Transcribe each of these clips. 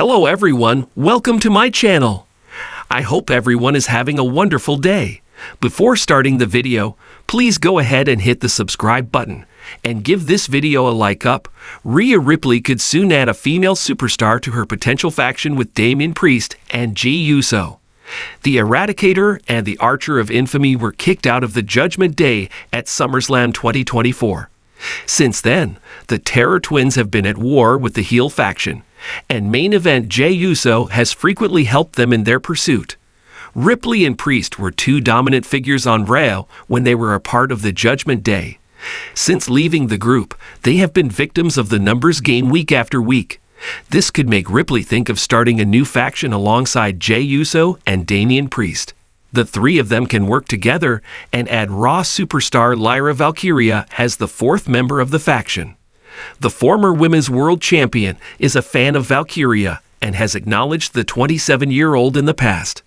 Hello everyone, welcome to my channel. I hope everyone is having a wonderful day. Before starting the video, please go ahead and hit the subscribe button and give this video a like up. Rhea Ripley could soon add a female superstar to her potential faction with Damian Priest and Jey Uso. The Eradicator and the Archer of Infamy were kicked out of the Judgment Day at SummerSlam 2024. Since then, the Terror Twins have been at war with the heel faction, and main event Jey Uso has frequently helped them in their pursuit. Ripley and Priest were two dominant figures on Raw when they were a part of the Judgment Day. Since leaving the group, they have been victims of the numbers game week after week. This could make Ripley think of starting a new faction alongside Jey Uso and Damian Priest. The three of them can work together and add Raw superstar Lyra Valkyria as the fourth member of the faction. The former Women's World Champion is a fan of Valkyria and has acknowledged the 27-year-old in the past.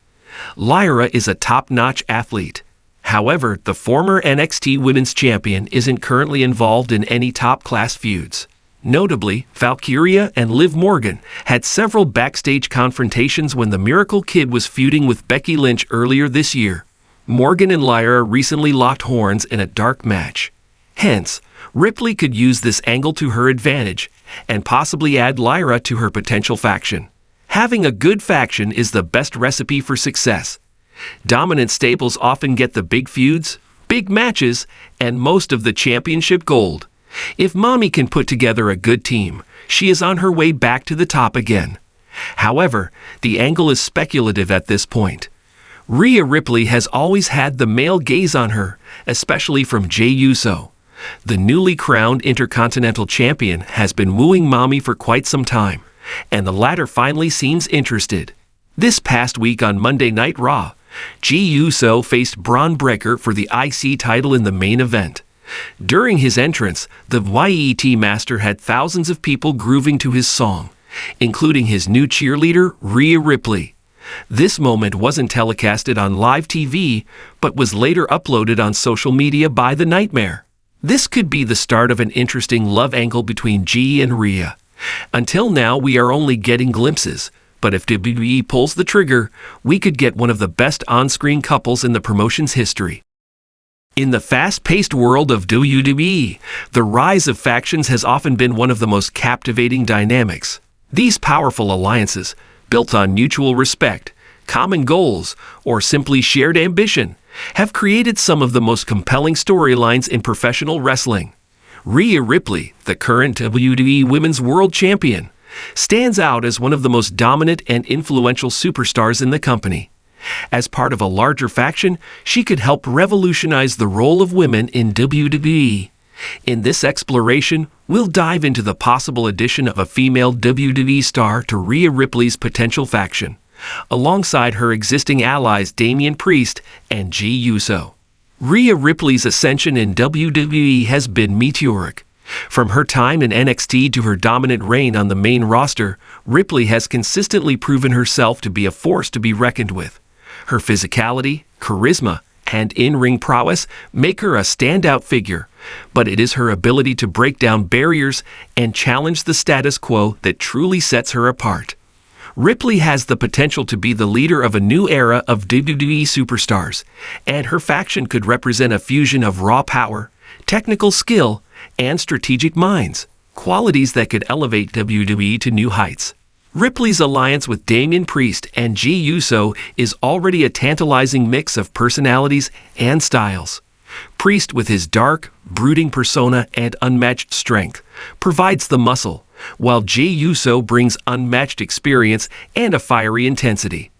Lyra is a top-notch athlete. However, the former NXT Women's Champion isn't currently involved in any top-class feuds. Notably, Valkyria and Liv Morgan had several backstage confrontations when the Miracle Kid was feuding with Becky Lynch earlier this year. Morgan and Lyra recently locked horns in a dark match. Hence, Ripley could use this angle to her advantage and possibly add Lyra to her potential faction. Having a good faction is the best recipe for success. Dominant stables often get the big feuds, big matches, and most of the championship gold. If Mommy can put together a good team, she is on her way back to the top again. However, the angle is speculative at this point. Rhea Ripley has always had the male gaze on her, especially from Jey Uso. The newly crowned Intercontinental Champion has been wooing Mommy for quite some time, and the latter finally seems interested. This past week on Monday Night Raw, Jey Uso faced Braun Breaker for the IC title in the main event. During his entrance, the YET Master had thousands of people grooving to his song, including his new cheerleader, Rhea Ripley. This moment wasn't telecasted on live TV, but was later uploaded on social media by the Nightmare. This could be the start of an interesting love angle between Jey and Rhea. Until now, we are only getting glimpses, but if WWE pulls the trigger, we could get one of the best on-screen couples in the promotion's history. In the fast-paced world of WWE, the rise of factions has often been one of the most captivating dynamics. These powerful alliances, built on mutual respect, common goals, or simply shared ambition, have created some of the most compelling storylines in professional wrestling. Rhea Ripley, the current WWE Women's World Champion, stands out as one of the most dominant and influential superstars in the company. As part of a larger faction, she could help revolutionize the role of women in WWE. In this exploration, we'll dive into the possible addition of a female WWE star to Rhea Ripley's potential faction, alongside her existing allies Damian Priest and Jey Uso. Rhea Ripley's ascension in WWE has been meteoric. From her time in NXT to her dominant reign on the main roster, Ripley has consistently proven herself to be a force to be reckoned with. Her physicality, charisma, and in-ring prowess make her a standout figure, but it is her ability to break down barriers and challenge the status quo that truly sets her apart. Ripley has the potential to be the leader of a new era of WWE superstars, and her faction could represent a fusion of raw power, technical skill, and strategic minds, qualities that could elevate WWE to new heights. Ripley's alliance with Damian Priest and Jey Uso is already a tantalizing mix of personalities and styles. Priest, with his dark, brooding persona and unmatched strength, provides the muscle, while Jey Uso brings unmatched experience and a fiery intensity.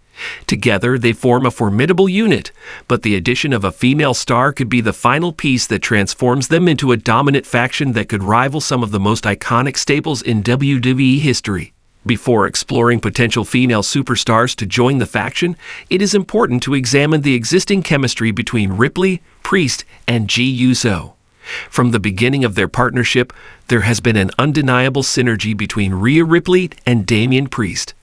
Together, they form a formidable unit, but the addition of a female star could be the final piece that transforms them into a dominant faction that could rival some of the most iconic staples in WWE history. Before exploring potential female superstars to join the faction, it is important to examine the existing chemistry between Ripley, Priest, and Jey Uso. From the beginning of their partnership, there has been an undeniable synergy between Rhea Ripley and Damian Priest.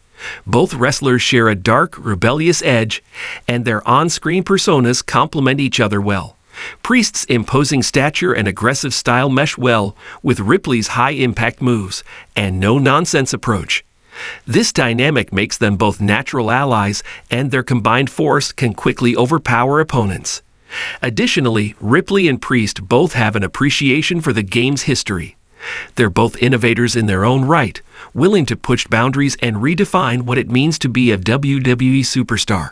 Both wrestlers share a dark, rebellious edge, and their on-screen personas complement each other well. Priest's imposing stature and aggressive style mesh well with Ripley's high-impact moves and no-nonsense approach. This dynamic makes them both natural allies, and their combined force can quickly overpower opponents. Additionally, Ripley and Priest both have an appreciation for the game's history. They're both innovators in their own right, willing to push boundaries and redefine what it means to be a WWE superstar.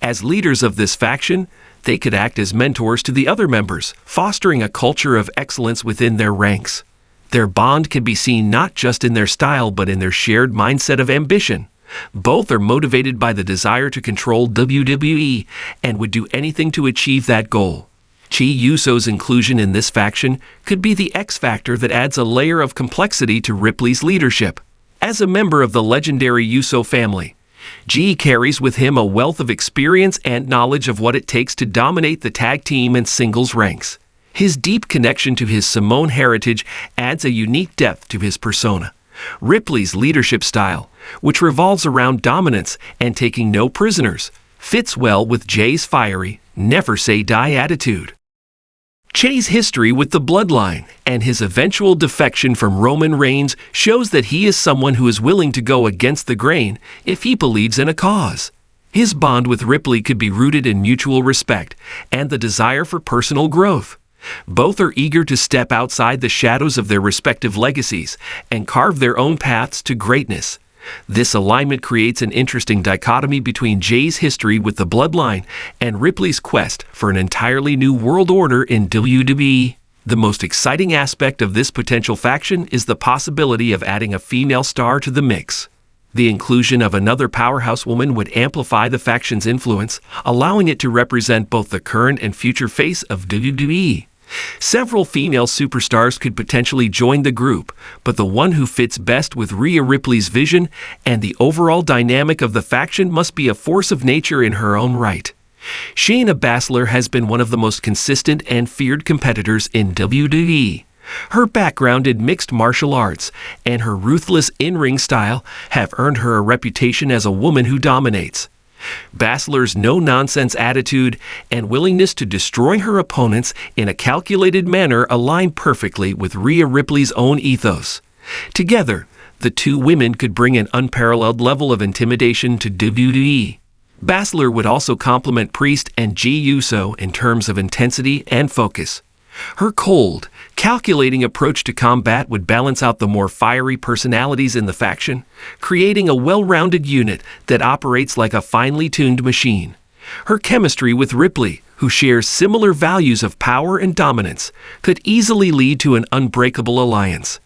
As leaders of this faction, they could act as mentors to the other members, fostering a culture of excellence within their ranks. Their bond can be seen not just in their style but in their shared mindset of ambition. Both are motivated by the desire to control WWE and would do anything to achieve that goal. Jey Uso's inclusion in this faction could be the X factor that adds a layer of complexity to Ripley's leadership. As a member of the legendary Uso family, Jey carries with him a wealth of experience and knowledge of what it takes to dominate the tag team and singles ranks. His deep connection to his Samoan heritage adds a unique depth to his persona. Ripley's leadership style, which revolves around dominance and taking no prisoners, fits well with Jey's fiery, never-say-die attitude. Jey's history with the Bloodline and his eventual defection from Roman Reigns shows that he is someone who is willing to go against the grain if he believes in a cause. His bond with Ripley could be rooted in mutual respect and the desire for personal growth. Both are eager to step outside the shadows of their respective legacies and carve their own paths to greatness. This alignment creates an interesting dichotomy between Jey's history with the Bloodline and Ripley's quest for an entirely new world order in WWE. The most exciting aspect of this potential faction is the possibility of adding a female star to the mix. The inclusion of another powerhouse woman would amplify the faction's influence, allowing it to represent both the current and future face of WWE. Several female superstars could potentially join the group, but the one who fits best with Rhea Ripley's vision and the overall dynamic of the faction must be a force of nature in her own right. Shayna Baszler has been one of the most consistent and feared competitors in WWE. Her background in mixed martial arts and her ruthless in-ring style have earned her a reputation as a woman who dominates. Baszler's no-nonsense attitude and willingness to destroy her opponents in a calculated manner align perfectly with Rhea Ripley's own ethos. Together, the two women could bring an unparalleled level of intimidation to WWE. Baszler would also complement Priest and Jey Uso in terms of intensity and focus. Her cold, calculating approach to combat would balance out the more fiery personalities in the faction, creating a well-rounded unit that operates like a finely tuned machine. Her chemistry with Ripley, who shares similar values of power and dominance, could easily lead to an unbreakable alliance.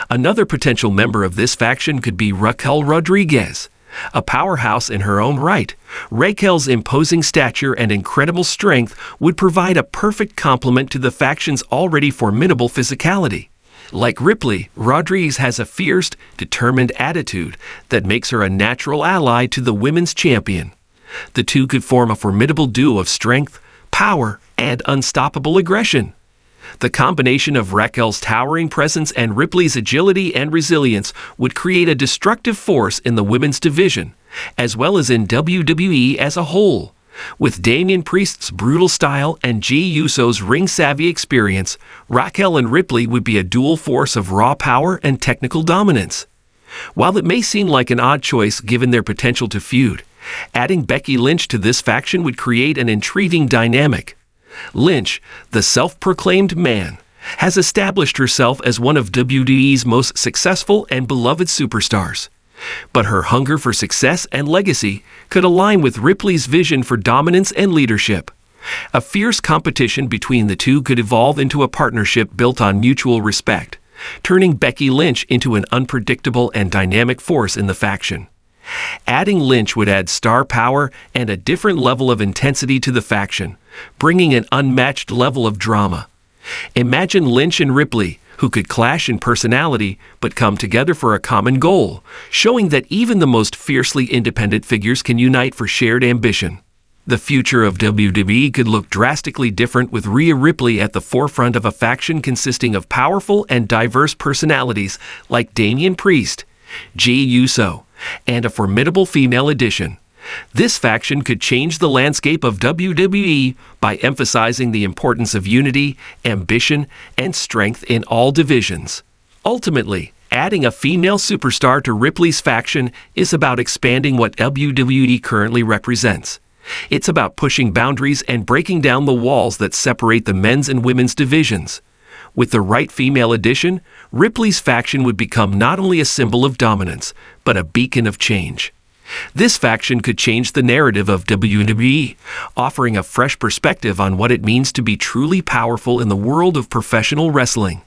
Another potential member of this faction could be Raquel Rodriguez. A powerhouse in her own right, Raquel's imposing stature and incredible strength would provide a perfect complement to the faction's already formidable physicality. Like Ripley, Rodriguez has a fierce, determined attitude that makes her a natural ally to the women's champion. The two could form a formidable duo of strength, power, and unstoppable aggression. The combination of Raquel's towering presence and Ripley's agility and resilience would create a destructive force in the women's division, as well as in WWE as a whole. With Damian Priest's brutal style and Jey Uso's ring-savvy experience, Raquel and Ripley would be a dual force of raw power and technical dominance. While it may seem like an odd choice given their potential to feud, adding Becky Lynch to this faction would create an intriguing dynamic. Lynch, the self-proclaimed man, has established herself as one of WWE's most successful and beloved superstars. But her hunger for success and legacy could align with Ripley's vision for dominance and leadership. A fierce competition between the two could evolve into a partnership built on mutual respect, turning Becky Lynch into an unpredictable and dynamic force in the faction. Adding Lynch would add star power and a different level of intensity to the faction, bringing an unmatched level of drama. Imagine Lynch and Ripley, who could clash in personality but come together for a common goal, showing that even the most fiercely independent figures can unite for shared ambition. The future of WWE could look drastically different with Rhea Ripley at the forefront of a faction consisting of powerful and diverse personalities like Damian Priest, Jey Uso, and a formidable female addition. This faction could change the landscape of WWE by emphasizing the importance of unity, ambition, and strength in all divisions. Ultimately, Adding a female superstar to Ripley's faction is about expanding what WWE currently represents. It's about pushing boundaries and breaking down the walls that separate the men's and women's divisions. With the right female addition, Ripley's faction would become not only a symbol of dominance, but a beacon of change. This faction could change the narrative of WWE, offering a fresh perspective on what it means to be truly powerful in the world of professional wrestling.